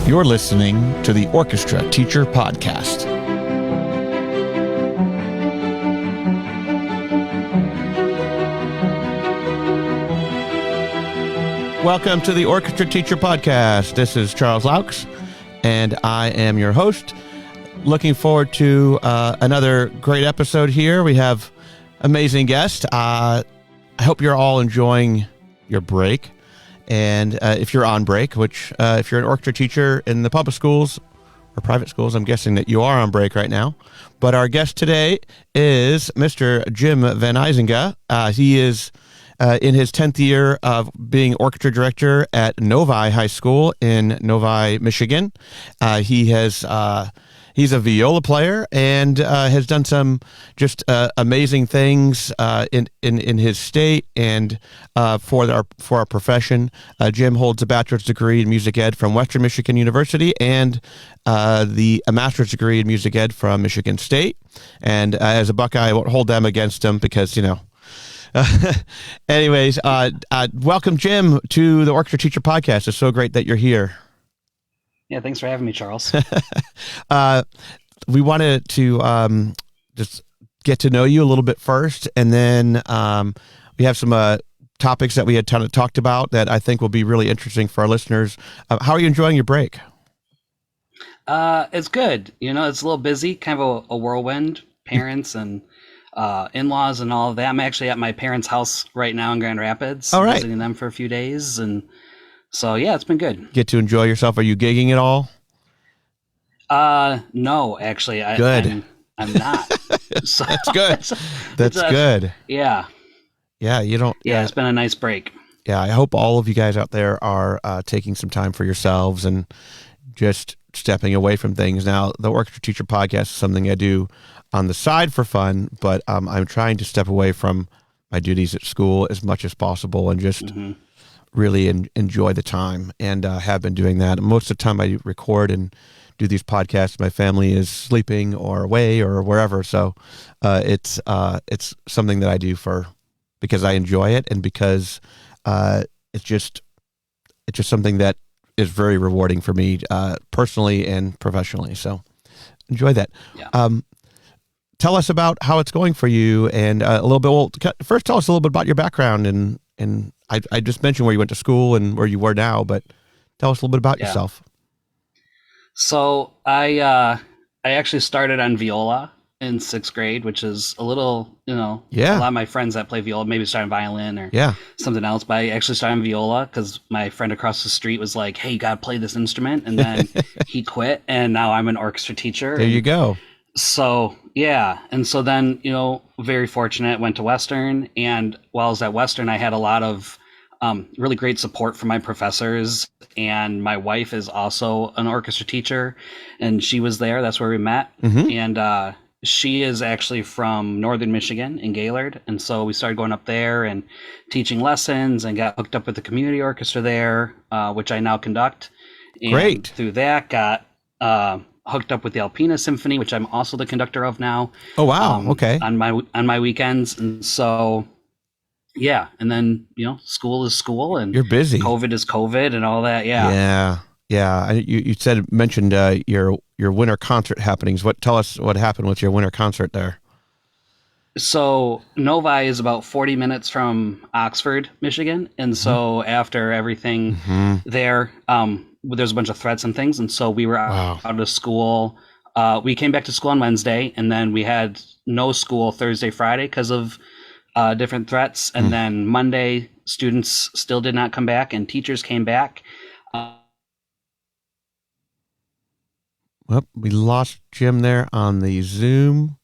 You're listening to the Orchestra Teacher Podcast. Welcome to the Orchestra Teacher Podcast. This is Charles Laux, and I am your host. Looking forward to another great episode here. We have amazing guests. I hope you're all enjoying your break. And if you're on break, which if you're an orchestra teacher in the public schools or private schools, I'm guessing that you are on break right now. But our guest today is Mr. Jim Van Eizenga. He is in his 10th year of being orchestra director at Novi High School in Novi, Michigan. He's a viola player and has done some just amazing things in his state and for our profession. Jim holds a bachelor's degree in music ed from Western Michigan University and a master's degree in music ed from Michigan State. And as a Buckeye, I won't hold them against him because, you know. Anyways, welcome, Jim, to the Orchestra Teacher Podcast. It's so great that you're here. Yeah, thanks for having me, Charles. We wanted to just get to know you a little bit first, and then we have some topics that we had talked about that I think will be really interesting for our listeners. How are you enjoying your break? It's good. You know, it's a little busy, kind of a whirlwind. Parents and in-laws and all of that. I'm actually at my parents' house right now in Grand Rapids, visiting them for a few days, and so, yeah, it's been good. Get to enjoy yourself. Are you gigging at all? No, actually. Good. I'm not. So, that's good. That's good. Yeah. Yeah, you don't. Yeah, it's been a nice break. Yeah, I hope all of you guys out there are taking some time for yourselves and just stepping away from things. Now, the Orchestra Teacher Podcast is something I do on the side for fun, but I'm trying to step away from my duties at school as much as possible and just really enjoy the time, and have been doing that. Most of the time I record and do these podcasts, my family is sleeping or away or wherever. So it's something that I do because I enjoy it and because it's just something that is very rewarding for me personally and professionally. So enjoy that. Yeah. Tell us about how it's going for you and a little bit. Well, first tell us a little bit about your background and I just mentioned where you went to school and where you were now, but tell us a little bit about yourself. So I actually started on viola in 6th grade, which is a little, a lot of my friends that play viola maybe started violin or something else, but I actually started on viola because my friend across the street was like, hey, you got to play this instrument. And then he quit, and now I'm an orchestra teacher. There you go. So, yeah. And so then, very fortunate, went to Western. And while I was at Western, I had a lot of really great support from my professors. And my wife is also an orchestra teacher, and she was there. That's where we met. Mm-hmm. And she is actually from Northern Michigan in Gaylord. And so we started going up there and teaching lessons and got hooked up with the community orchestra there, which I now conduct. And great. Through that, got hooked up with the Alpena Symphony, which I'm also the conductor of now. Oh, wow. Okay. On my weekends. And so, yeah. And then, school is school and you're busy. COVID is COVID and all that. Yeah. Yeah. Yeah. You mentioned your winter concert happenings. Tell us what happened with your winter concert there. So Novi is about 40 minutes from Oxford, Michigan. And so after everything there, there's a bunch of threats and things. And so we were out of school. We came back to school on Wednesday, and then we had no school Thursday, Friday because of different threats. And then Monday, students still did not come back, and teachers came back. Well, we lost Jim there on the Zoom.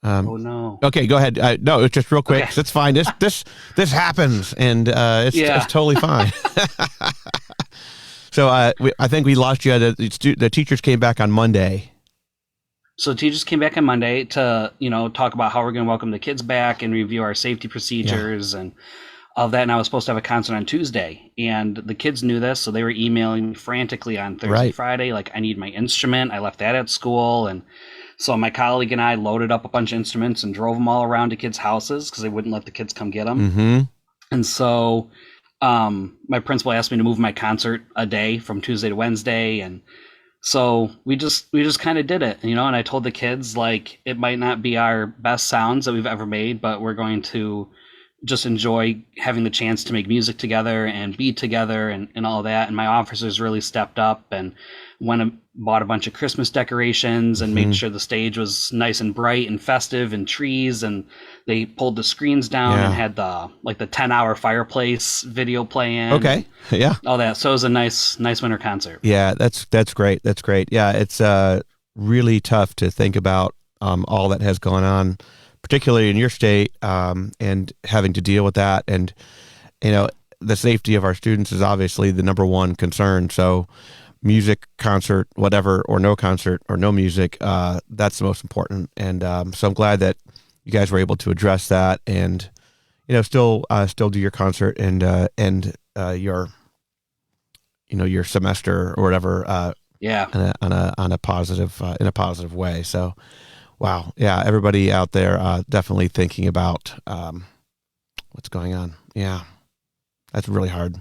Oh no. Okay, go ahead. No, it's just real quick. Okay. It's fine. This happens, and it's totally fine. So I think we lost you. The teachers came back on Monday. So teachers came back on Monday to talk about how we're going to welcome the kids back and review our safety procedures and all of that. And I was supposed to have a concert on Tuesday, and the kids knew this, so they were emailing me frantically on Thursday, Friday, like, I need my instrument. I left that at school, and so my colleague and I loaded up a bunch of instruments and drove them all around to kids' houses because they wouldn't let the kids come get them. And so my principal asked me to move my concert a day from Tuesday to Wednesday, and so we just kind of did it, and I told the kids, like, it might not be our best sounds that we've ever made, but we're going to just enjoy having the chance to make music together and be together and all that. And my officers really stepped up and went and bought a bunch of Christmas decorations and made sure the stage was nice and bright and festive and trees. And they pulled the screens down and had the 10-hour fireplace video playing. Okay. Yeah. All that. So it was a nice winter concert. Yeah, that's great. That's great. Yeah, it's really tough to think about all that has gone on, particularly in your state, and having to deal with that. And, the safety of our students is obviously the number one concern. So music, concert, whatever, or no music, that's the most important. And so I'm glad that you guys were able to address that and, still do your concert and your, your semester or whatever, on a positive, in a positive way. So, wow. Yeah. Everybody out there, definitely thinking about, what's going on. Yeah. That's really hard.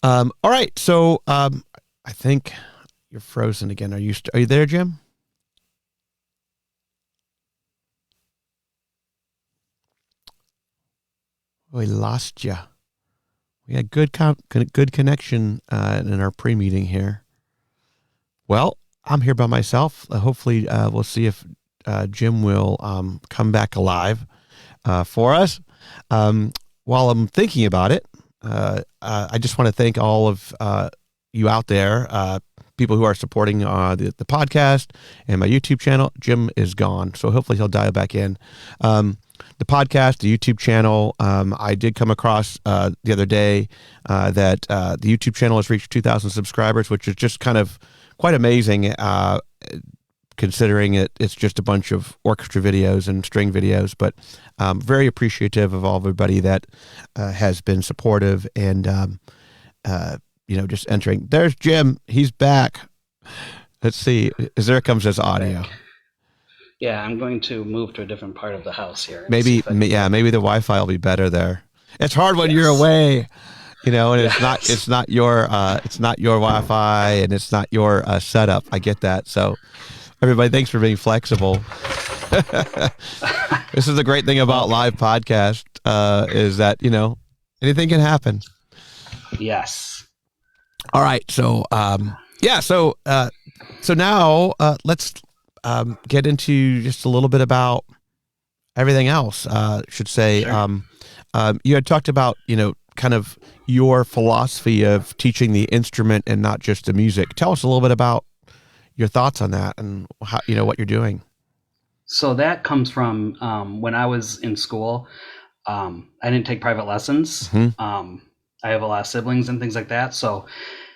All right. So, I think you're frozen again. Are you there, Jim? We lost you. We had good connection, in our pre-meeting here. Well, I'm here by myself. Hopefully, we'll see if Jim will come back alive for us. While I'm thinking about it, I just want to thank all of you out there, people who are supporting the podcast and my YouTube channel. Jim is gone, so hopefully he'll dial back in. The podcast, the YouTube channel, I did come across the other day that the YouTube channel has reached 2,000 subscribers, which is just kind of quite amazing, considering it's just a bunch of orchestra videos and string videos. But very appreciative of everybody that has been supportive and just entering. There's Jim. He's back. Let's see. There comes his audio. Yeah, I'm going to move to a different part of the house here. Maybe the Wi-Fi will be better there. It's hard when you're away, and it's not your Wi-Fi and it's not your setup. I get that. So everybody, thanks for being flexible. This is the great thing about live podcast, is that, anything can happen. Yes. All right. So, so now let's get into just a little bit about everything else. Should say, Sure. You had talked about, kind of your philosophy of teaching the instrument and not just the music. Tell us a little bit about your thoughts on that and how, what you're doing. So that comes from when I was in school. I didn't take private lessons. I have a lot of siblings and things like that. So,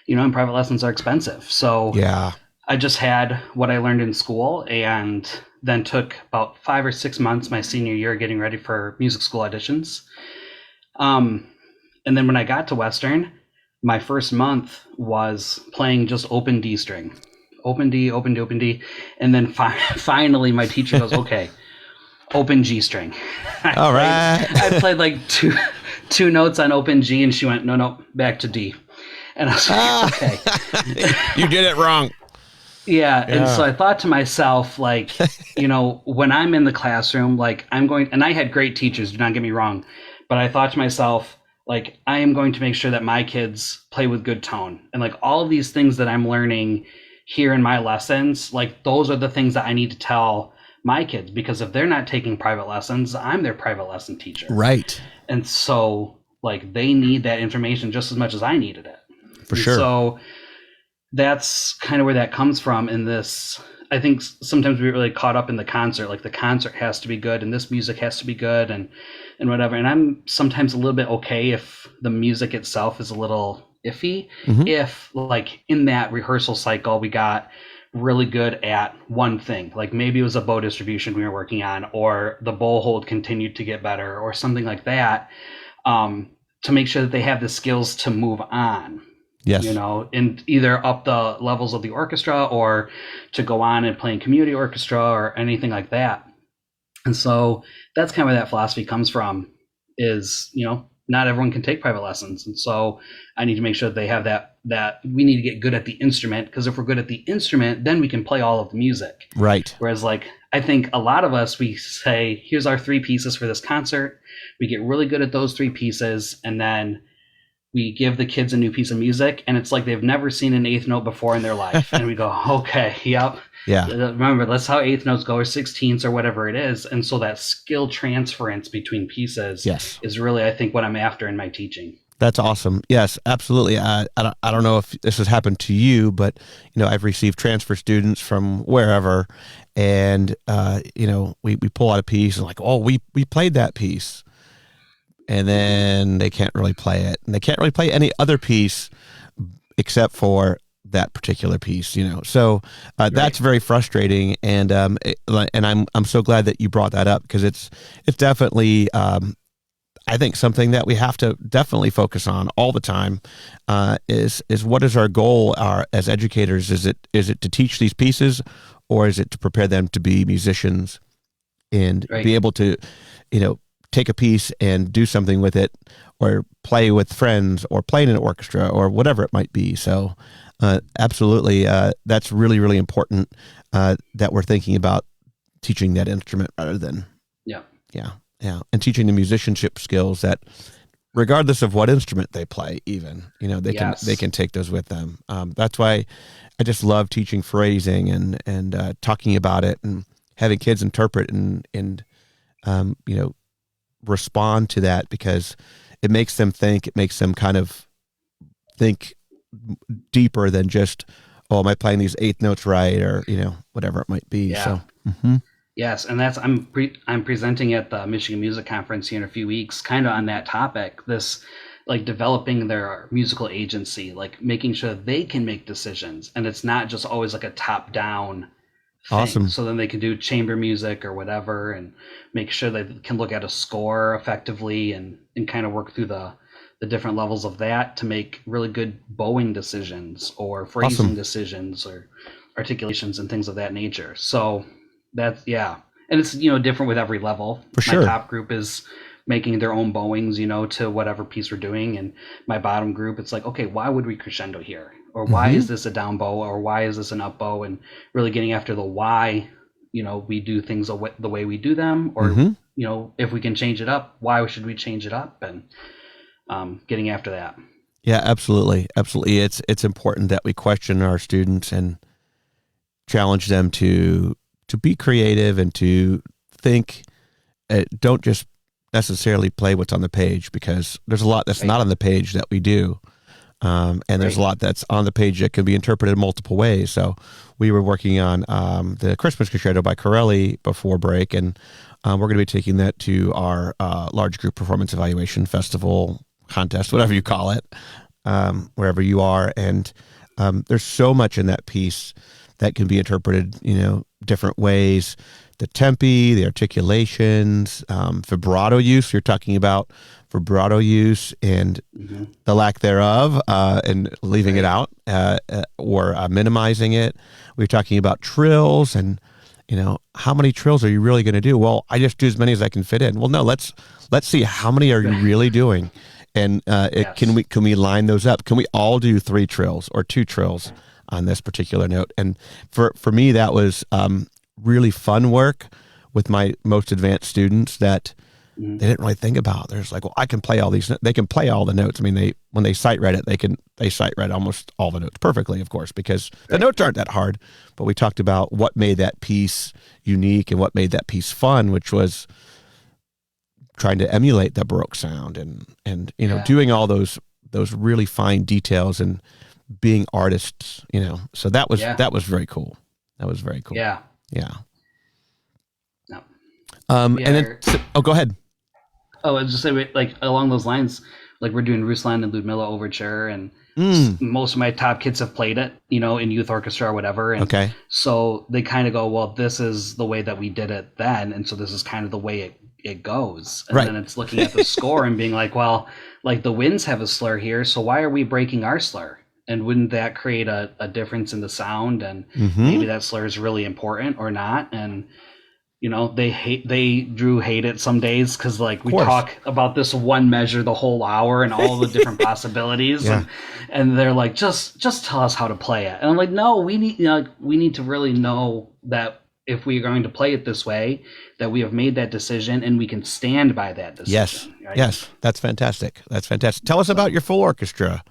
and private lessons are expensive. So Yeah. I just had what I learned in school and then took about 5 or 6 months my senior year getting ready for music school auditions. And then when I got to Western, my first month was playing just open D string. Open D, open D, open D. And then finally my teacher goes, okay, open G string. All right. I played like two notes on open G and she went, no, back to D. And I was like, okay. You did it wrong. Yeah. And so I thought to myself, like, when I'm in the classroom, like and I had great teachers, do not get me wrong, but I thought to myself, like, I am going to make sure that my kids play with good tone. And like all of these things that I'm learning here in my lessons, like those are the things that I need to tell my kids, because if they're not taking private lessons, I'm their private lesson teacher. Right. And so like they need that information just as much as I needed it. For sure. So that's kind of where that comes from in this. I think sometimes we get really caught up in the concert, like the concert has to be good and this music has to be good and whatever. And I'm sometimes a little bit okay if the music itself is a little iffy. If like in that rehearsal cycle, we got really good at one thing, like maybe it was a bow distribution we were working on, or the bow hold continued to get better or something like that, to make sure that they have the skills to move on. Yes. And either up the levels of the orchestra or to go on and play in community orchestra or anything like that. And so that's kind of where that philosophy comes from. is, not everyone can take private lessons. And so I need to make sure that they have that we need to get good at the instrument, because if we're good at the instrument, then we can play all of the music. Right. Whereas I think a lot of us, we say, here's our 3 pieces for this concert. We get really good at those 3 pieces. And then we give the kids a new piece of music, and it's like they've never seen an eighth note before in their life. And we go, okay, yep. Yeah. Remember, that's how eighth notes go, or 16ths or whatever it is. And so that skill transference between pieces is really, I think, what I'm after in my teaching. That's awesome. Yes, absolutely. I don't know if this has happened to you, but I've received transfer students from wherever, and we pull out a piece and like, oh, we played that piece, and then they can't really play it, and they can't really play any other piece except for that particular piece. So that's very frustrating, and I'm so glad that you brought that up, because it's definitely I think something that we have to definitely focus on all the time is what is our goal as educators? Is it to teach these pieces, or is it to prepare them to be musicians and be able to take a piece and do something with it, or play with friends, or play in an orchestra, or whatever it might be. So absolutely, that's really, really important that we're thinking about teaching that instrument rather than and teaching the musicianship skills that, regardless of what instrument they play, even they can take those with them. That's why I just love teaching phrasing and talking about it, and having kids interpret and respond to that, because it makes them think. It makes them kind of think deeper than just, oh, am I playing these eighth notes right, or whatever it might be. So. Yes, and that's I'm presenting at the Michigan Music Conference here in a few weeks, kind of on that topic. This, developing their musical agency, making sure they can make decisions, and it's not just always a top down thing. Awesome. So then they can do chamber music or whatever, and make sure they can look at a score effectively, and kind of work through the different levels of that to make really good bowing decisions, or phrasing decisions, or articulations and things of that nature. So that's, and it's different with every level. For sure. My top group is making their own bowings, to whatever piece we're doing, and my bottom group, it's okay, why would we crescendo here, or why is this a down bow, or why is this an up bow, and really getting after the why we do things the way we do them, or if we can change it up, why should we change it up, and getting after that. Yeah, absolutely. It's important that we question our students and challenge them to be creative, and to think, don't just necessarily play what's on the page, because there's a lot that's not on the page that we do. And there's a lot that's on the page that can be interpreted multiple ways. So we were working on the Christmas Concerto by Corelli before break, and we're going to be taking that to our large group performance evaluation festival, contest, whatever you call it, wherever you are. And there's so much in that piece that can be interpreted, different ways. The tempi, the articulations, vibrato use. You're talking about vibrato use and the lack thereof, and leaving it out, or minimizing it. We're talking about trills, and how many trills are you really going to do? Well, I just do as many as I can fit in. Well, no, let's see, how many are you really doing, and can we line those up? Can we all do 3 trills or 2 trills on this particular note? And for me, that was really fun work with my most advanced students that they didn't really think about. There's well, I can play all these. They can play all the notes. I mean, when they sight read it, they sight read almost all the notes perfectly, of course, because the notes aren't that hard. But we talked about what made that piece unique and what made that piece fun, which was trying to emulate the Baroque sound, and doing all those really fine details, and being artists, so that was very cool. That was very cool. Yeah. No. And then, go ahead. Oh, I was just saying, along those lines, we're doing Ruslan and Ludmilla Overture, and most of my top kids have played it, in youth orchestra or whatever. And so they kind of go, well, this is the way that we did it then, and so this is kind of the way it goes. And then it's looking at the score and being well, the winds have a slur here, so why are we breaking our slur? And wouldn't that create a difference in the sound? And maybe that slur is really important or not. And Drew hate it some days because like Of we course. talk about this one measure the whole hour and all the different possibilities, Yeah. and they're like, just tell us how to play it. And I'm like, no, we need to really know that if we are going to play it this way, that we have made that decision and we can stand by that Yes. decision. Right? Yes. That's fantastic. That's fantastic. Tell us about your full orchestra.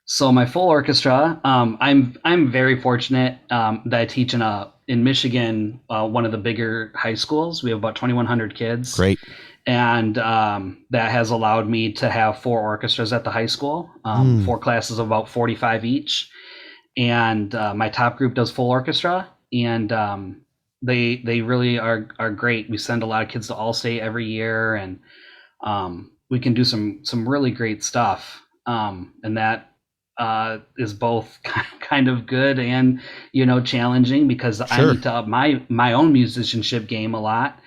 So my full orchestra, I'm very fortunate that I teach in Michigan, one of the bigger high schools. We have about 2,100 kids. Great. And that has allowed me to have 4 orchestras at the high school, 4 classes of about 45 each. And my top group does full orchestra, and they really are great. We send a lot of kids to All-State every year, and we can do some really great stuff. And that is both kind of good and challenging because Sure. I need to up my own musicianship game a lot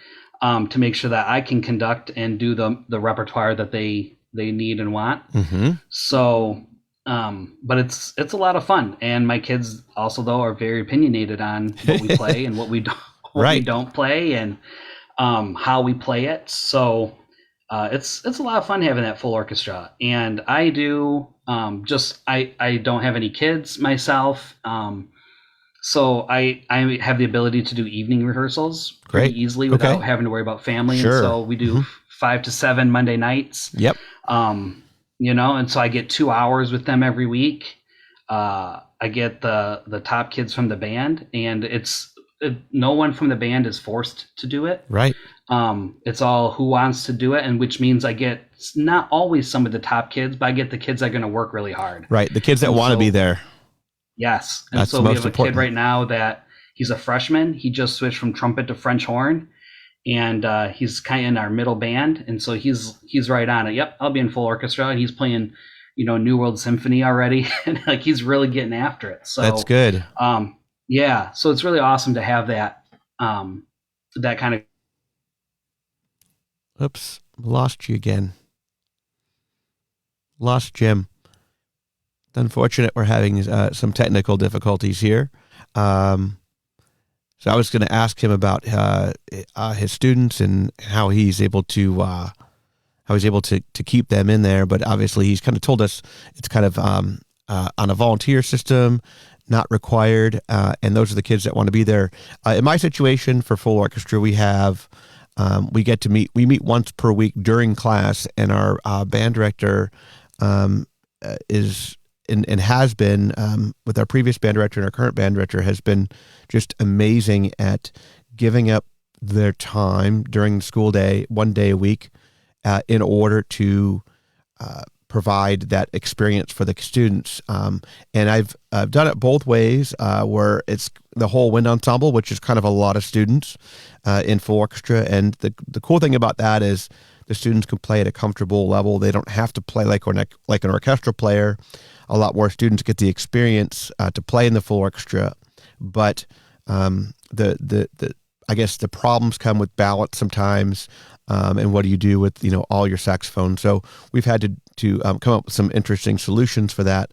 to make sure that I can conduct and do the repertoire that they need and want. Mm-hmm. So, but it's a lot of fun, and my kids also though are very opinionated on what we play and what we don't Right. we don't play and how we play it. So it's a lot of fun having that full orchestra, and I do I don't have any kids myself, so I have the ability to do evening rehearsals pretty Great. easily without Okay. having to worry about family. Sure. And so we do 5 to 7 Monday nights. Yep. And so I get 2 hours with them every week. I get the top kids from the band, and no one from the band is forced to do it. Right. It's all who wants to do it, and which means I get not always some of the top kids, but I get the kids that are going to work really hard. Right. The kids that want to be there. Yes. And That's so the we most have a important. kid right now that he's a freshman. He just switched from trumpet to French horn, and he's kind of in our middle band. And so he's right on it. Yep, I'll be in full orchestra, and he's playing, New World Symphony already, and like he's really getting after it. So That's good. Yeah. So it's really awesome to have that that kind of. Oops, lost you again. Lost Jim. It's unfortunate we're having some technical difficulties here. So I was going to ask him about his students and how he's able to keep them in there. But obviously, he's kind of told us it's kind of on a volunteer system, not required, and those are the kids that want to be there. In my situation for full orchestra, we have. We meet once per week during class, and our band director is and has been with our previous band director and our current band director has been just amazing at giving up their time during the school day, 1 day a week, in order to provide that experience for the students. And I've done it both ways, where it's the whole wind ensemble, which is kind of a lot of students in full orchestra. And the cool thing about that is the students can play at a comfortable level. They don't have to play like an orchestra player. A lot more students get the experience to play in the full orchestra. But I guess the problems come with balance sometimes. And what do you do with all your saxophones? So we've had to come up with some interesting solutions for that.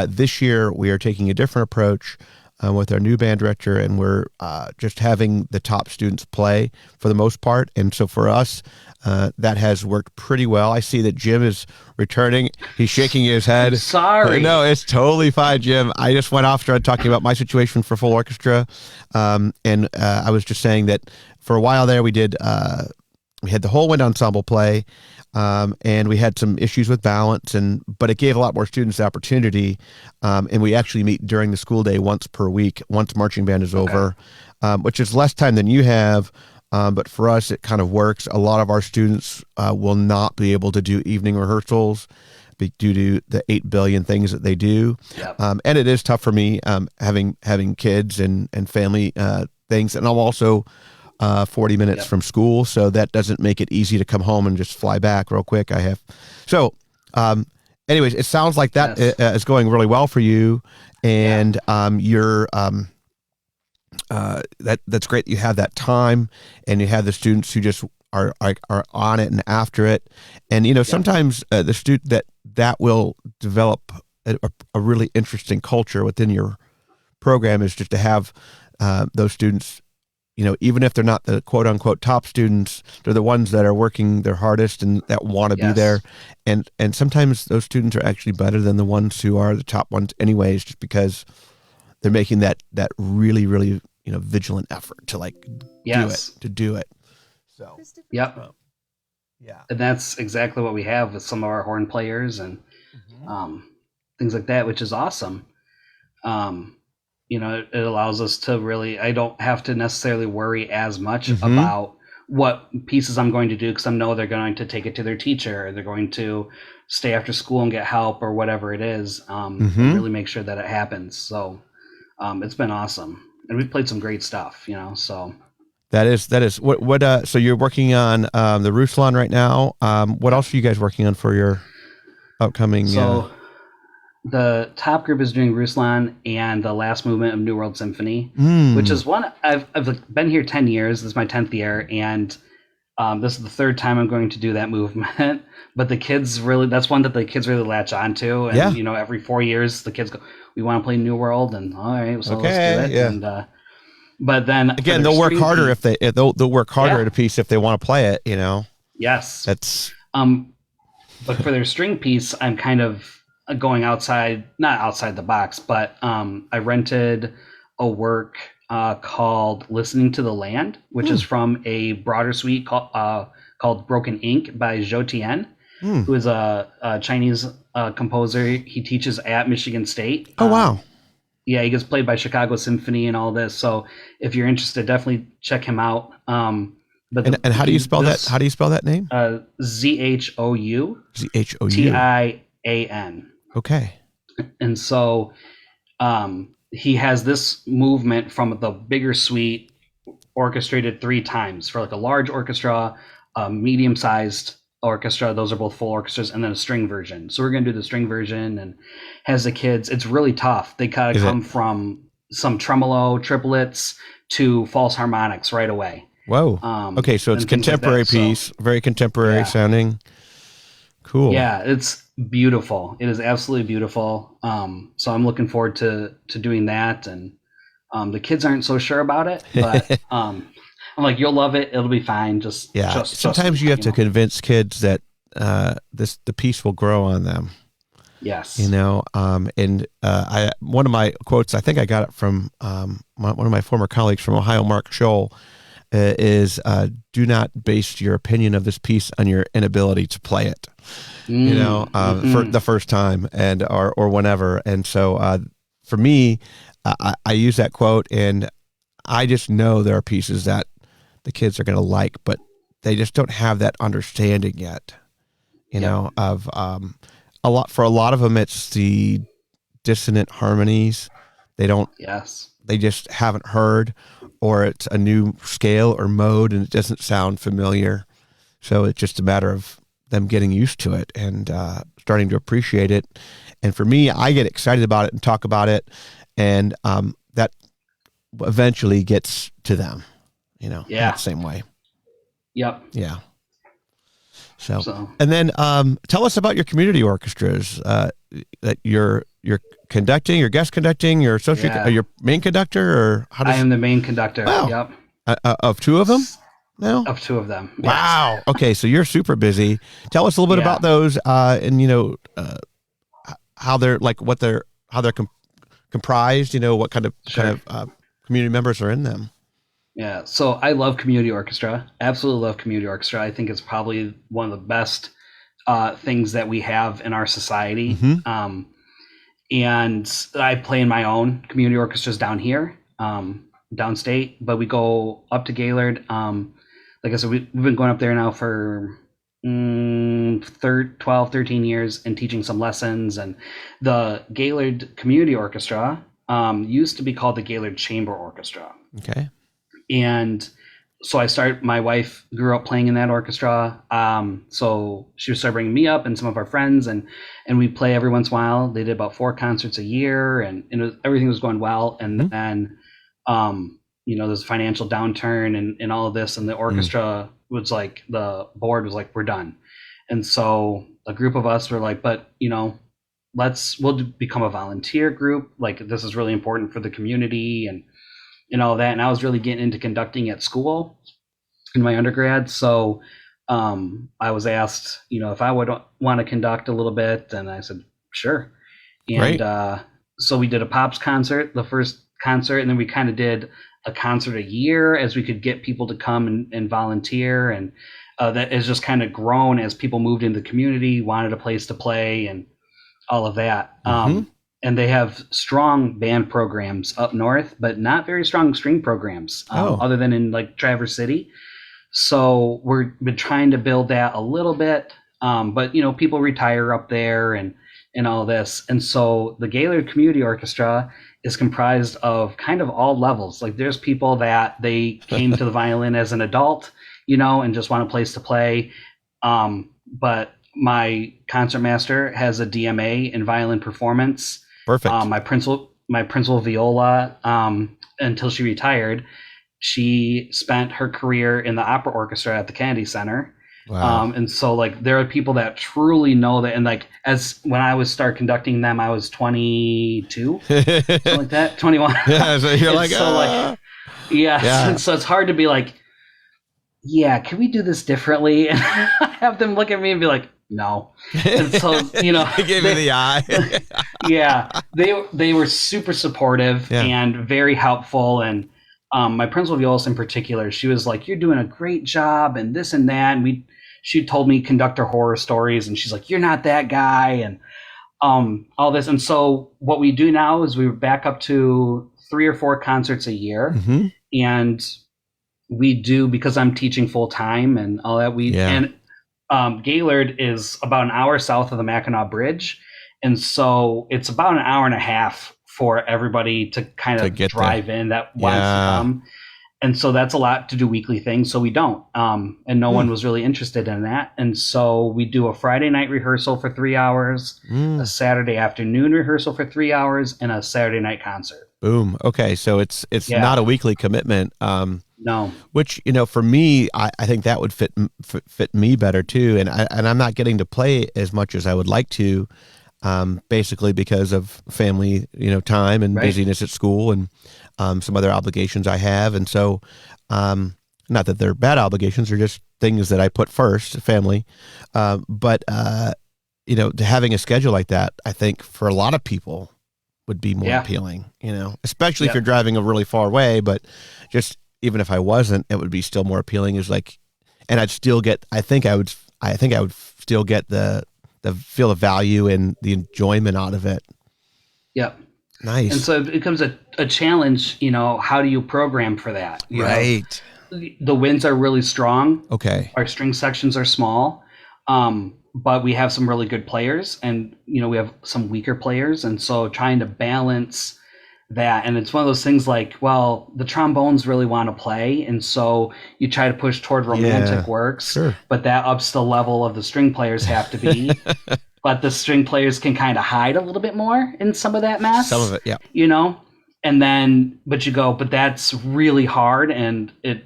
This year we are taking a different approach with our new band director, and we're just having the top students play for the most part. And so for us, that has worked pretty well. I see that Jim is returning. He's shaking his head. Sorry. No, it's totally fine, Jim. I just went off talking about my situation for full orchestra, and I was just saying that for a while there we did. We had the whole wind ensemble play, and we had some issues with balance, but it gave a lot more students the opportunity. And we actually meet during the school day once per week, once marching band is over, which is less time than you have. But for us, it kind of works. A lot of our students will not be able to do evening rehearsals due to the 8 billion things that they do. Yep. And it is tough for me having kids and family things. And I'm also 40 minutes from school, so that doesn't make it easy to come home and just fly back real quick. Anyways, it sounds like that is going really well for you, and you're that's great. You have that time, and you have the students who just are on it and after it, and sometimes the student that will develop a really interesting culture within your program is just to have those students even if they're not the quote unquote top students, they're the ones that are working their hardest and that want to be there. Yes. And sometimes those students are actually better than the ones who are the top ones anyways, just because they're making that really, really, vigilant effort to like Yes. do it. So, Yep. yeah. And that's exactly what we have with some of our horn players and things like that, which is awesome. It allows us to really, I don't have to necessarily worry as much about what pieces I'm going to do, because I know they're going to take it to their teacher, or they're going to stay after school and get help or whatever it is, and really make sure that it happens. So it's been awesome. And we've played some great stuff, so. That is what so you're working on the Ruslan right now. What else are you guys working on for your upcoming? So the top group is doing Ruslan and the last movement of New World Symphony, which is one I've been here 10 years. This is my 10th year, and this is the third time I'm going to do that movement. But the kids that's one that the kids really latch onto. And, every 4 years the kids go, we want to play New World, and all right, so let's do it. Yeah. And, but then again, they'll work harder they'll work harder at a piece if they want to play it, Yes. That's but for their string piece, I'm kind of going not outside the box, but I rented a work called Listening to the Land, which is from a broader suite called Broken Ink by Zhou Tian, who is a Chinese composer. He teaches at Michigan State. Oh, wow. Yeah, he gets played by Chicago Symphony and all this. So if you're interested, definitely check him out. But and how do you spell that? How do you spell that name? Zhou. Zhou. Tian. Okay. And so he has this movement from the bigger suite orchestrated 3 times for like a large orchestra, a medium-sized orchestra. Those are both full orchestras, and then a string version. So we're going to do the string version, and has the kids. It's really tough. They kind of come from some tremolo triplets to false harmonics right away. Whoa. Okay, so it's contemporary piece, very contemporary sounding. Cool. Yeah, it's beautiful. It is absolutely beautiful. So I'm looking forward to doing that. And the kids aren't so sure about it, but I'm like, you'll love it. It'll be fine. Just sometimes you have to convince kids that the piece will grow on them. Yes. And one of my quotes, I think I got it from one of my former colleagues from Ohio, Mark Scholl, is do not base your opinion of this piece on your inability to play it, for the first time or whenever. And so for me, I use that quote, and I just know there are pieces that the kids are going to like, but they just don't have that understanding yet, of a lot of them, it's the dissonant harmonies. They just haven't heard, or it's a new scale or mode and it doesn't sound familiar. So it's just a matter of them getting used to it and starting to appreciate it. And for me, I get excited about it and talk about it, and that eventually gets to them, in the same way. Yep. Yeah. So, and then tell us about your community orchestras that you're conducting, you're guest conducting, you're associate, your main conductor, or how does? I am the main conductor. Wow. Yep. Of 2 of them? No. Of 2 of them. Wow. Yes. Okay, so you're super busy. Tell us a little bit about those, and how they're how they're comprised. What kind of community members are in them. Yeah, so I love community orchestra. Absolutely love community orchestra. I think it's probably one of the best things that we have in our society. And I play in my own community orchestras down here, downstate, but we go up to Gaylord. Like I said, we've been going up there now for 12, 13 years and teaching some lessons. And the Gaylord Community Orchestra used to be called the Gaylord Chamber Orchestra. Okay. And so my wife grew up playing in that orchestra. So she started bringing me up and some of our friends, and we play every once in a while. They did about 4 concerts a year, and everything was going well. And then, there's a financial downturn and all of this, and the orchestra was like, the board was like, we're done. And so a group of us were like, but, we'll become a volunteer group. Like, this is really important for the community. And and all that. And I was really getting into conducting at school in my undergrad. So I was asked, if I would want to conduct a little bit, and I said, sure. And so we did a Pops concert, the first concert, and then we kind of did a concert a year as we could get people to come and volunteer. And that has just kind of grown as people moved into the community, wanted a place to play and all of that. And they have strong band programs up north, but not very strong string programs other than in like Traverse City. So we've been trying to build that a little bit. But, people retire up there and all this. And so the Gaylord Community Orchestra is comprised of kind of all levels. Like there's people that they came to the violin as an adult, and just want a place to play. But my concertmaster has a DMA in violin performance. Perfect. My principal viola, until she retired, she spent her career in the opera orchestra at the Kennedy Center. Wow. And so like there are people that truly know that. And like as when I was start conducting them, I was 22, something like that, 21. Yeah, so you're like, so like, yeah. So it's hard to be like, yeah, can we do this differently? And have them look at me and be like, no. And so, They gave me the eye. Yeah, they were super supportive and very helpful. And my principal violist in particular, she was like, you're doing a great job and this and that. And she told me conductor horror stories, and she's like, you're not that guy, and all this. And so what we do now is we're back up to 3 or 4 concerts a year. And we do, because I'm teaching full time and all that, and Gaylord is about an hour south of the Mackinac Bridge. And so it's about an hour and a half for everybody to kind of drive in that wants to come. And so that's a lot to do weekly things. So we don't. And no one was really interested in that. And so we do a Friday night rehearsal for 3 hours, a Saturday afternoon rehearsal for 3 hours, and a Saturday night concert. Boom. Okay. So it's not a weekly commitment. No. Which, for me, I think that would fit me better too. And I'm not getting to play as much as I would like to, basically because of family, time and busyness at school and some other obligations I have. And so, not that they're bad obligations, they're just things that I put first, family. But having a schedule like that, I think for a lot of people would be more appealing, especially if you're driving a really far way, but just even if I wasn't, it would be still more appealing. Is like, and I'd still get, I think I would still get the feel the value and the enjoyment out of it. Yep. Nice. And so it becomes a challenge, how do you program for that? Right. The winds are really strong. Okay. Our string sections are small. But we have some really good players, and, we have some weaker players. And so trying to balance that. And it's one of those things like, well, the trombones really want to play. And so you try to push toward romantic works, but that ups the level of the string players have to be. But the string players can kind of hide a little bit more in some of that mess. Some of it, yeah. And then, but that's really hard, and it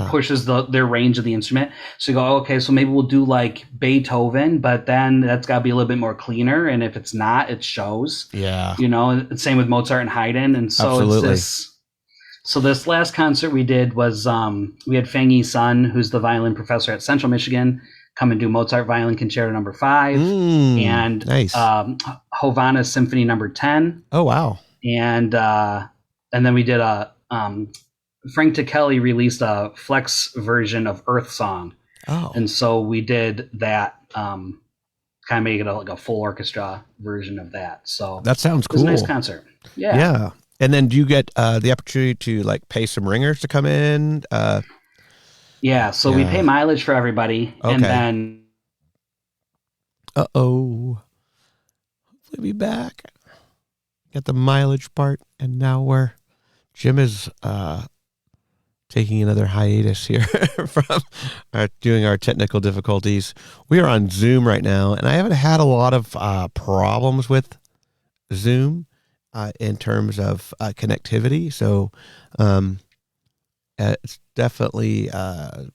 pushes their range of the instrument. So you go, okay, so maybe we'll do like Beethoven, but then that's got to be a little bit more cleaner. And if it's not, it shows. Yeah. Same with Mozart and Haydn. And so Absolutely. This last concert we did was we had Feng Yi Sun, who's the violin professor at Central Michigan, come and do Mozart Violin Concerto No. 5 and nice. Alpena Symphony No. 10. Oh wow! And then we did Frank Ticelli released a flex version of Earth Song. Oh. And so we did that, kind of make it like a full orchestra version of that. So that sounds cool. It was a nice concert. Yeah. Yeah. And then do you get the opportunity to like pay some ringers to come in? So we pay mileage for everybody. Okay. And then. Hopefully be back. Get the mileage part. And now Jim is taking another hiatus here from doing our technical difficulties. We are on Zoom right now, and I haven't had a lot of problems with Zoom in terms of connectivity. So it's definitely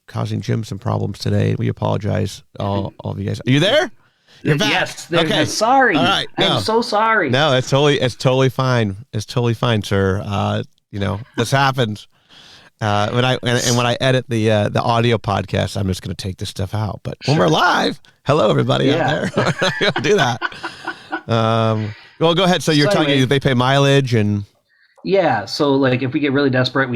causing Jim some problems today. We apologize, all of you guys. Are you there? You're back. Yes. Okay. Sorry. All right. No. I'm so sorry. No, it's totally fine. It's totally fine, sir. this happens. When I edit the audio podcast, I'm just going to take this stuff out. But when we're live, hello everybody out there. Don't do that. Well, go ahead. So you're telling me they pay mileage and. Yeah. So like if we get really desperate,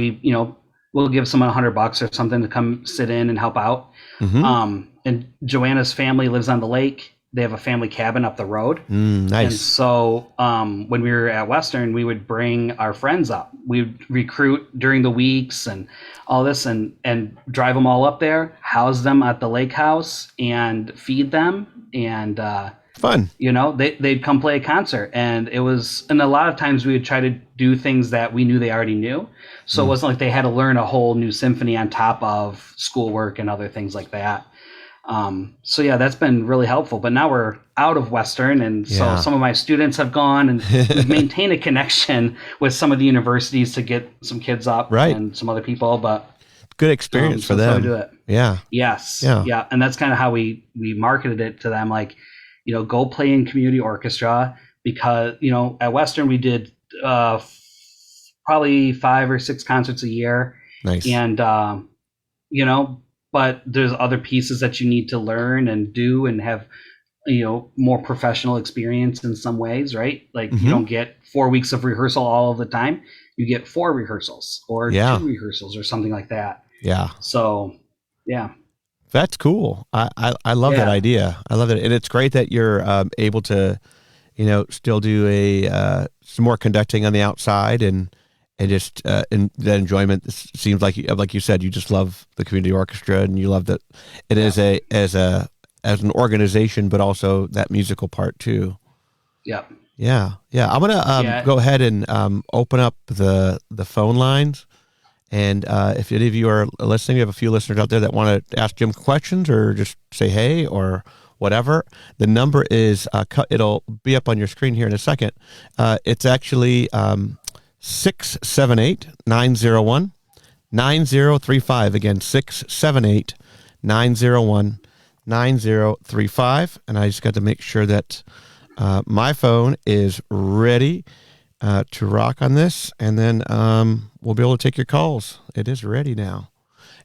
we'll give someone $100 or something to come sit in and help out. Mm-hmm. And Joanna's family lives on the lake. They have a family cabin up the road. Nice. And so when we were at Western, we would bring our friends up. We'd recruit during the weeks and all this and drive them all up there, house them at the lake house and feed them. And fun. They'd come play a concert. And a lot of times we would try to do things that we knew they already knew. So it wasn't like they had to learn a whole new symphony on top of schoolwork and other things like that. So yeah, that's been really helpful, but now we're out of Western. And so some of my students have gone and we've maintained a connection with some of the universities to get some kids up and some other people, but good experience for them. That's how we do it. Yeah. Yes. Yeah. And that's kind of how we marketed it to them. Like, go play in community orchestra because, at Western we did, probably 5 or 6 concerts a year. Nice. And, but there's other pieces that you need to learn and do and have, more professional experience in some ways, right? Like you don't get 4 weeks of rehearsal all of the time. You get 4 rehearsals or 2 rehearsals or something like that. Yeah. So, yeah. That's cool. I love that idea. I love it. And it's great that you're able to, still do some more conducting on the outside and just in the enjoyment. It seems like you said, you just love the community orchestra and you love that it is as an organization, but also that musical part too. Yep. Yeah. I'm gonna go ahead and open up the phone lines. And if any of you are listening, we have a few listeners out there that want to ask Jim questions or just say hey or whatever. The number is it'll be up on your screen here in a second. It's actually 678-901-9035. Again, 678-901-9035. And I just got to make sure that my phone is ready to rock on this. And then we'll be able to take your calls. It is ready now.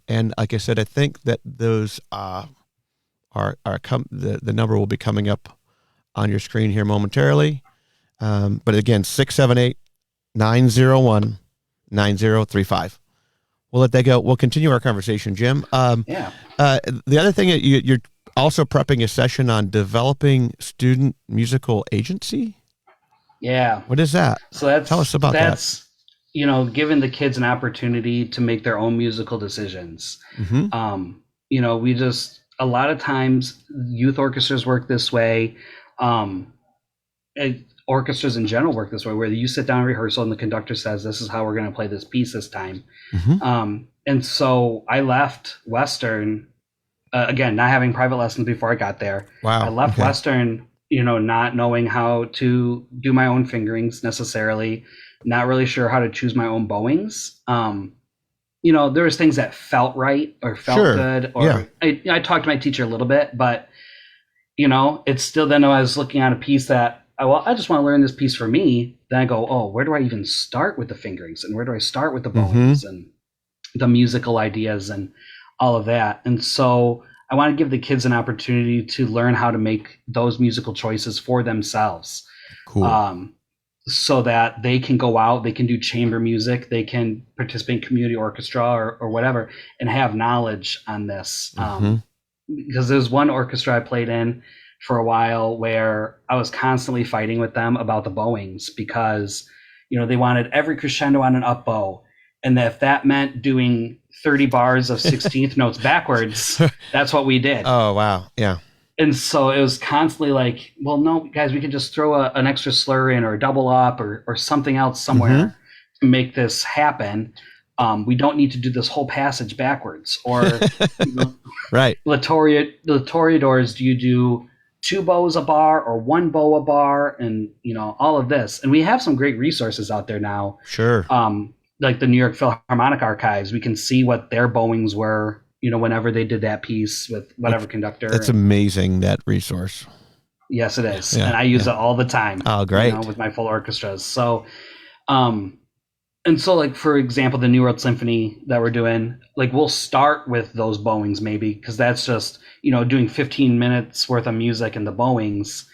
And like I said, I think that those the number will be coming up on your screen here momentarily. But again, 678-901-9035. We'll let that go. We'll continue our conversation, Jim. The other thing, you're also prepping a session on developing student musical agency. Yeah. What is that? So tell us about that. Giving the kids an opportunity to make their own musical decisions. We just, a lot of times youth orchestras work this way. Orchestras in general work this way, where you sit down in rehearsal and the conductor says, this is how we're going to play this piece this time. And so I left Western, again, not having private lessons before I got there. Wow. I left Western, not knowing how to do my own fingerings necessarily, not really sure how to choose my own bowings. There was things that felt right or felt good. Or I talked to my teacher a little bit, but, it's still, then I was looking at a piece that, I just want to learn this piece for me. Then I go, where do I even start with the fingerings and where do I start with the bowings and the musical ideas and all of that. And so I want to give the kids an opportunity to learn how to make those musical choices for themselves. Cool. So that they can go out, they can do chamber music, they can participate in community orchestra or whatever, and have knowledge on this. Because there's one orchestra I played in for a while where I was constantly fighting with them about the bowings because, they wanted every crescendo on an up bow. And if that meant doing 30 bars of 16th notes backwards, that's what we did. Oh, wow. Yeah. And so it was constantly like, well, no, guys, we can just throw an extra slur in or a double up or something else somewhere to make this happen. We don't need to do this whole passage backwards. Or right. The Toreadors, do you do 2 bows a bar or 1 bow a bar, and all of this. And we have some great resources out there now. Sure. Like the New York Philharmonic archives, we can see what their bowings were, whenever they did that piece with whatever conductor. That's amazing, that resource. Yes, it is. Yeah, and I use it all the time. Oh, great. With my full orchestras. So, And so, like, for example, the New World Symphony that we're doing, like, we'll start with those bowings maybe, because that's just, doing 15 minutes worth of music in the bowings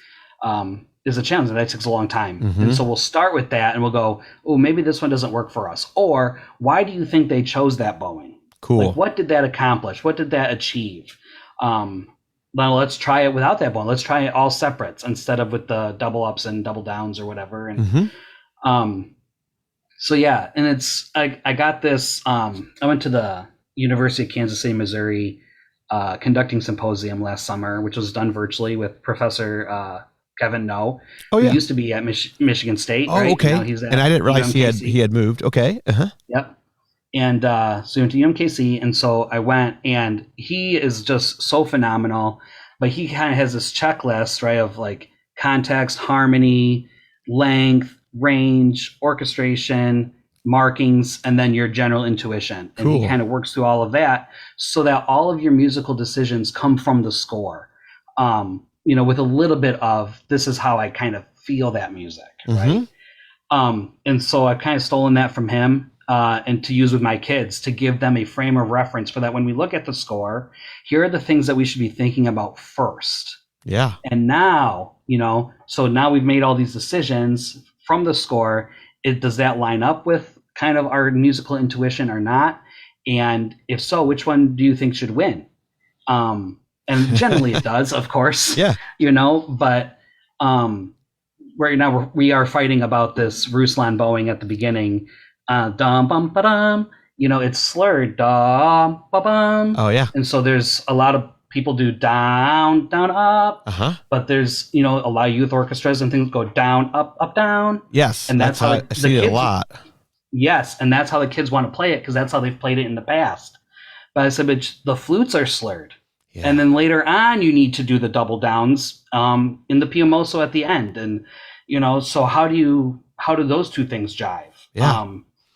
is a challenge. That takes a long time. Mm-hmm. And so we'll start with that and we'll go, oh, maybe this one doesn't work for us. Or why do you think they chose that bowing? Cool. Like, what did that accomplish? What did that achieve? Well, let's try it without that bowing. Let's try it all separates instead of with the double ups and double downs or whatever. And so yeah, and it's I got this. I went to the University of Kansas City, Missouri, conducting symposium last summer, which was done virtually with Professor Kevin No. Oh yeah, who used to be at Michigan State. Oh right? okay, and I didn't realize he had moved. Okay. Yep. And so he went to UMKC, and so I went, and he is just so phenomenal. But he kind of has this checklist, right, of like context, harmony, length, range, orchestration, markings, and then your general intuition. And Cool. he kind of works through all of that so that all of your musical decisions come from the score, with a little bit of, this is how I kind of feel that music, right? And so I've kind of stolen that from him. And to use with my kids, to give them a frame of reference for that when we look at the score, here are the things that we should be thinking about first. Yeah. And now, so now we've made all these decisions from the score. Does that line up with kind of our musical intuition or not? And if so, which one do you think should win? And generally it does, of course. Yeah. But right now we are fighting about this Ruslan bowing at the beginning. Dum bum ba dum, it's slurred. Dum ba bum. Oh yeah. And so there's a lot of people do down, down, up. But there's a lot of youth orchestras and things go down, up, down. Yes, and that's how I see it a lot. Yes, and that's how the kids want to play it because that's how they've played it in the past. But I said, but the flutes are slurred. Yeah. And then later on, you need to do the double downs in the piamoso at the end. And, so how do those two things jive? Yeah.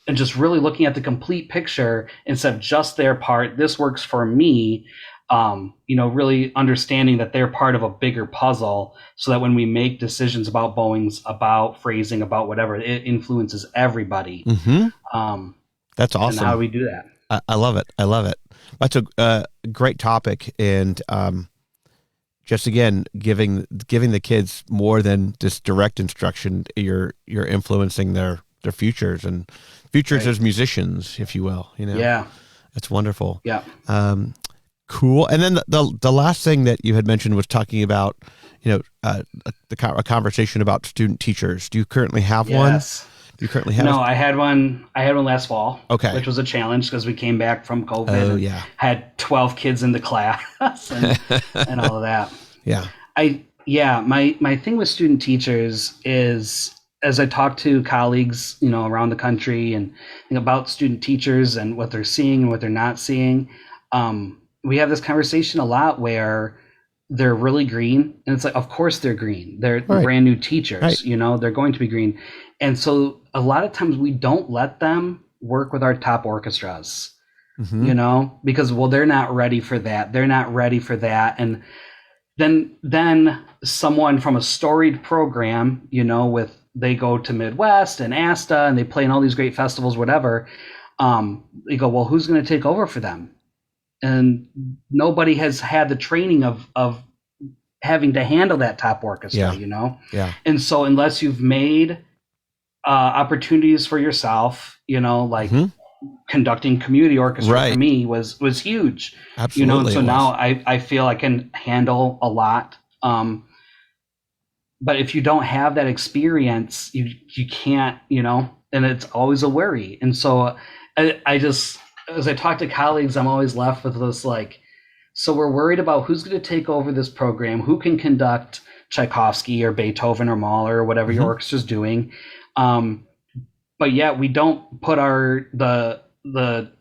And just really looking at the complete picture instead of just their part. This works for me, really understanding that they're part of a bigger puzzle so that when we make decisions about bowings, about phrasing, about whatever, it influences everybody. That's awesome. And how do we do that? I love it. That's a great topic. And just again, giving the kids more than just direct instruction, you're influencing their futures right. As musicians, if you will, Yeah. That's wonderful. Yeah. Cool. And then the last thing that you had mentioned was talking about, a conversation about student teachers. Do you currently have one? Do you currently have? No, I had one last fall. Okay. Which was a challenge because we came back from COVID. Oh yeah. Had 12 kids in the class and all of that. Yeah. My thing with student teachers is, as I talk to colleagues, around the country and about student teachers and what they're seeing and what they're not seeing, we have this conversation a lot where they're really green. And it's like, of course they're green. They're right. Brand new teachers, right. They're going to be green. And so a lot of times we don't let them work with our top orchestras, because, well, they're not ready for that. They're not ready for that. And then someone from a storied program, they go to Midwest and ASTA and they play in all these great festivals, whatever. They go, well, who's going to take over for them? And nobody has had the training of having to handle that top orchestra, Yeah. And so unless you've made opportunities for yourself, conducting community orchestra right. for me was huge. Absolutely. So now I feel I can handle a lot. But if you don't have that experience, you can't, and it's always a worry. And so I just, as I talk to colleagues, I'm always left with this so we're worried about who's going to take over this program, who can conduct Tchaikovsky or Beethoven or Mahler or whatever your orchestra's doing. But yet we don't put the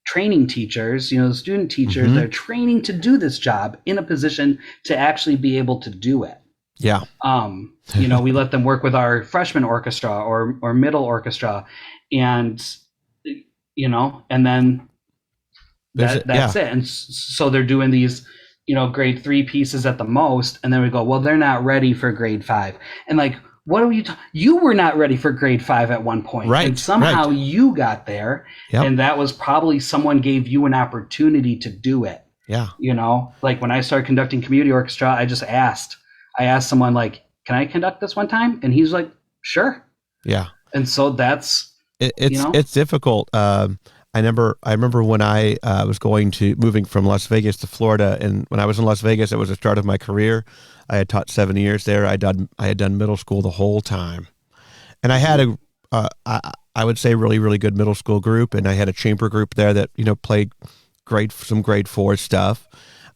training teachers, the student teachers that are training to do this job in a position to actually be able to do it. Yeah. We let them work with our freshman orchestra or middle orchestra and then that's it. And so they're doing these, grade 3 pieces at the most. And then we go, well, they're not ready for grade 5. And what are you? You were not ready for grade 5 at one point, Right. and somehow right. you got there, Yep. and that was probably someone gave you an opportunity to do it. Yeah. You know, like when I started conducting community orchestra, I just asked. I asked someone like, "Can I conduct this one time?" And he's like, "Sure." Yeah. And so that's it's difficult. I remember when I was moving from Las Vegas to Florida, and when I was in Las Vegas, it was the start of my career. I had taught 7 years there. I had done middle school the whole time, and I had I would say really really good middle school group, and I had a chamber group there that played some grade 4 stuff.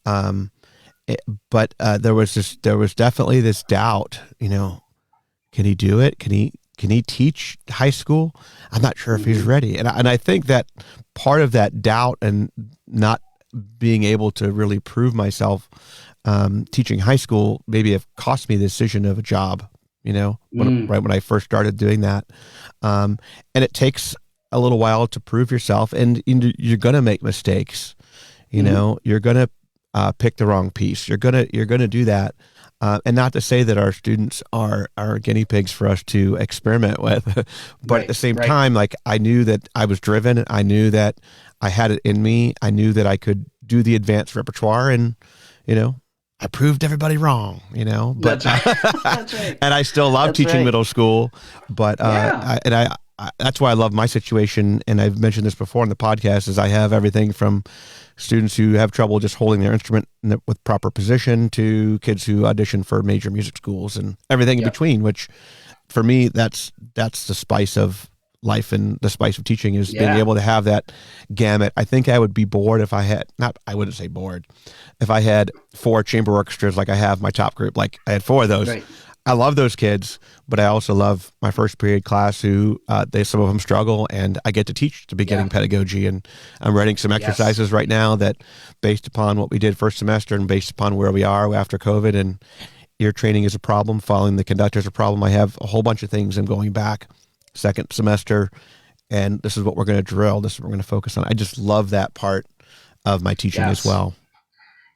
But there was definitely this doubt. Can he do it? Can he teach high school? I'm not sure if he's ready. And I think that part of that doubt and not being able to really prove myself teaching high school maybe have cost me the decision of a job, right when I first started doing that. And it takes a little while to prove yourself, and you're going to make mistakes. You're going to pick the wrong piece. You're going to do that. And not to say that our students are guinea pigs for us to experiment with, but at the same time, like I knew that I was driven. I knew that I had it in me. I knew that I could do the advanced repertoire, and I proved everybody wrong. But That's right. That's right. and I still love That's teaching right. middle school. But I that's why I love my situation. And I've mentioned this before in the podcast. Is I have everything from students who have trouble just holding their instrument with proper position to kids who audition for major music schools and everything in between, which for me, that's the spice of life and the spice of teaching is being able to have that gamut. I think I would be bored if I wouldn't say bored, if I had 4 chamber orchestras like I have my top group, like I had 4 of those. Right. I love those kids, but I also love my first period class who some of them struggle, and I get to teach the beginning pedagogy, and I'm writing some exercises right now that based upon what we did first semester and based upon where we are after COVID and ear training is a problem, following the conductor is a problem. I have a whole bunch of things I'm going back second semester, and this is what we're going to drill. This is what we're going to focus on. I just love that part of my teaching as well.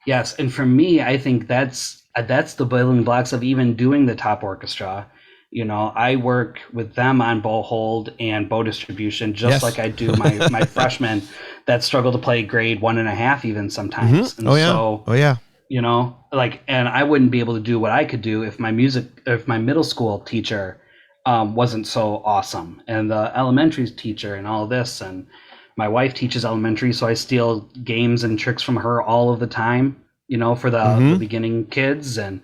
Yes, and for me, I think that's the building blocks of even doing the top orchestra. I work with them on bow hold and bow distribution, just like I do my freshmen that struggle to play grade 1.5 even sometimes. Mm-hmm. And I wouldn't be able to do what I could do if my middle school teacher wasn't so awesome, and the elementary teacher and all this, and my wife teaches elementary, so I steal games and tricks from her all of the time, for the beginning kids. And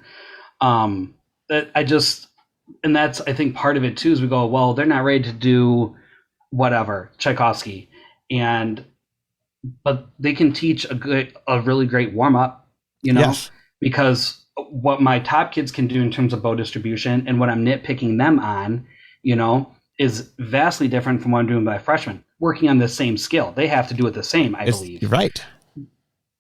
that's, I think, part of it too, is we go, well, they're not ready to do whatever, Tchaikovsky, but they can teach a really great warm up, because what my top kids can do in terms of bow distribution and what I'm nitpicking them on, is vastly different from what I'm doing by freshmen working on the same skill. They have to do it the same, I believe. Right.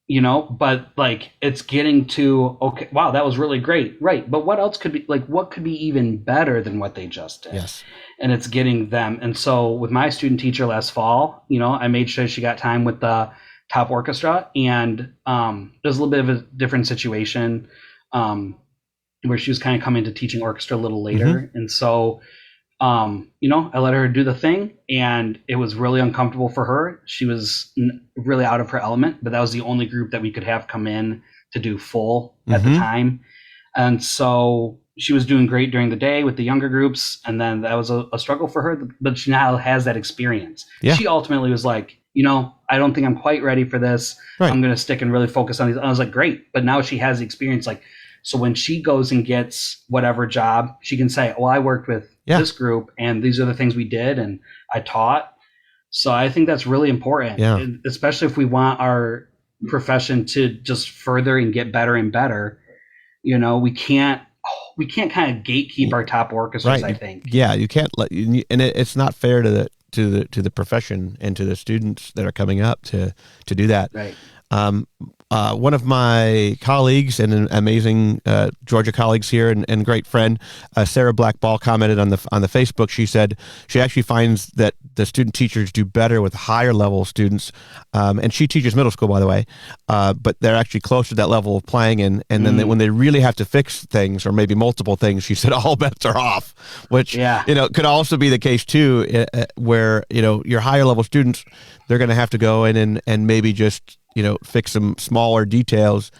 But like it's getting to, okay, wow, that was really great. Right. But what else could be, like, what could be even better than what they just did? Yes. And it's getting them. And so with my student teacher last fall, I made sure she got time with the top orchestra, and there's a little bit of a different situation where she was kind of coming to teaching orchestra a little later. And so, I let her do the thing, and it was really uncomfortable for her. She was really out of her element, but that was the only group that we could have come in to do full at the time. And so she was doing great during the day with the younger groups. And then that was a struggle for her, but she now has that experience. Yeah. She ultimately was like, I don't think I'm quite ready for this. Right. I'm going to stick and really focus on these. I was like, great. But now she has the experience. Like, so when she goes and gets whatever job, she can say, well, I worked with this group, and these are the things we did, and I taught. So I think that's really important, especially if we want our profession to just further and get better and better. We can't kind of gatekeep our top orchestras. Right. I think. Yeah, you can't and it's not fair to the profession and to the students that are coming up to do that. Right. One of my colleagues and an amazing Georgia colleagues here and great friend, Sarah Blackball, commented on the Facebook. She said she actually finds that the student teachers do better with higher level students, and she teaches middle school, by the way, but they're actually close to that level of playing, and then when they really have to fix things or maybe multiple things, she said all bets are off, which could also be the case too, where your higher level students, they're going to have to go in and maybe just fix some smaller details.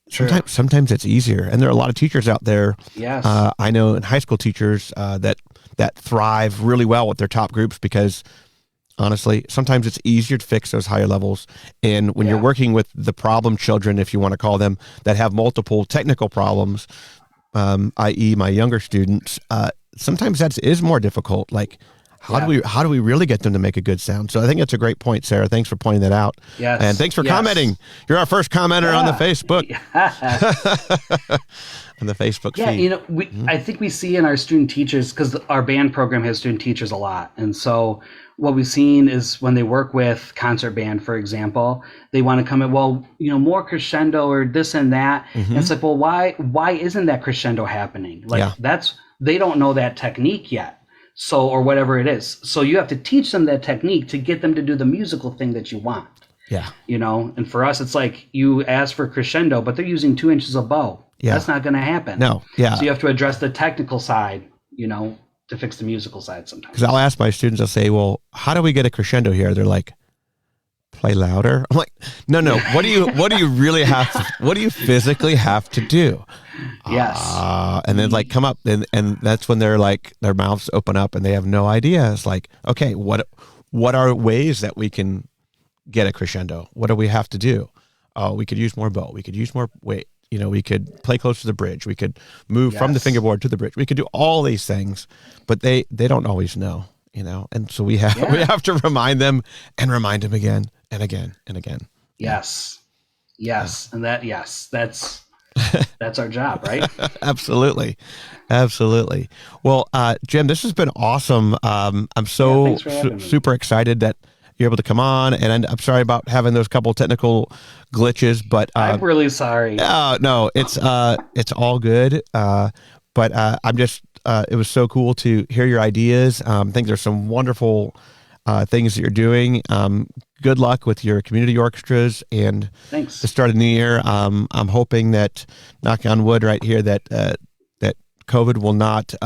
Sometimes it's easier, and there are a lot of teachers out there. Yes, I know in high school teachers that thrive really well with their top groups because honestly, sometimes it's easier to fix those higher levels. And when you're working with the problem children, if you want to call them, that have multiple technical problems, i.e., my younger students, sometimes that is more difficult. Like, how do we really get them to make a good sound? So I think it's a great point, Sarah. Thanks for pointing that out. Yes. And thanks for commenting. You're our first commenter on the Facebook. On the Facebook feed. I think we see in our student teachers, because our band program has student teachers a lot. And so what we've seen is when they work with concert band, for example, they want to come in, more crescendo or this and that. Mm-hmm. And it's like, well, why isn't that crescendo happening? They don't know that technique yet. So, or whatever it is. So you have to teach them that technique to get them to do the musical thing that you want. Yeah. And for us, it's like you ask for crescendo, but they're using 2 inches of bow. Yeah. That's not going to happen. No. Yeah. So you have to address the technical side, to fix the musical side sometimes. Because I'll ask my students, I'll say, well, how do we get a crescendo here? They're like, play louder. I'm like, no. What do you really have to, what do you physically have to do? Yes. And then come up and that's when they're like, their mouths open up and they have no idea. It's like, okay, what are ways that we can get a crescendo? What do we have to do? We could use more bow. We could use more weight. We could play close to the bridge. We could move from the fingerboard to the bridge. We could do all these things, but they don't always know, and so we have to remind them again and again and again. Yes. And that's our job, right? Absolutely. Well, Jim, this has been awesome. I'm so super excited that you're able to come on, and I'm sorry about having those couple technical glitches, but I'm really sorry. No, it's all good. But I'm just it was so cool to hear your ideas. I think there's some wonderful things that you're doing. Good luck with your community orchestras, and thanks. The start of the new year. I'm hoping that, knock on wood right here, that that COVID will not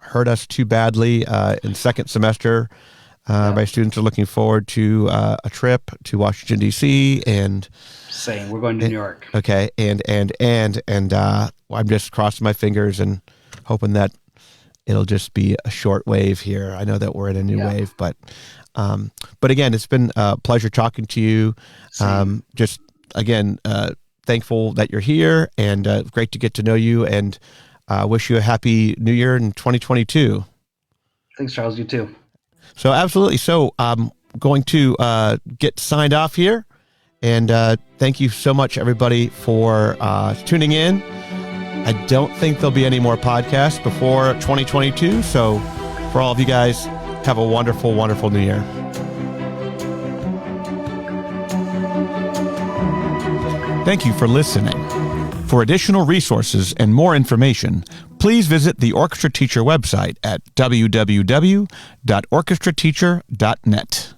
hurt us too badly in second semester. My students are looking forward to a trip to Washington, D.C. and same. We're going to New York. Okay, and I'm just crossing my fingers and hoping that it'll just be a short wave here. I know that we're in a new wave, but again, it's been a pleasure talking to you. Just again, thankful that you're here, and great to get to know you, and wish you a happy New Year in 2022. Thanks, Charles. You too. So absolutely. So I'm going to get signed off here, and thank you so much, everybody, for tuning in. I don't think there'll be any more podcasts before 2022. So for all of you guys, have a wonderful, wonderful New Year. Thank you for listening. For additional resources and more information, please visit the Orchestra Teacher website at www.orchestrateacher.net.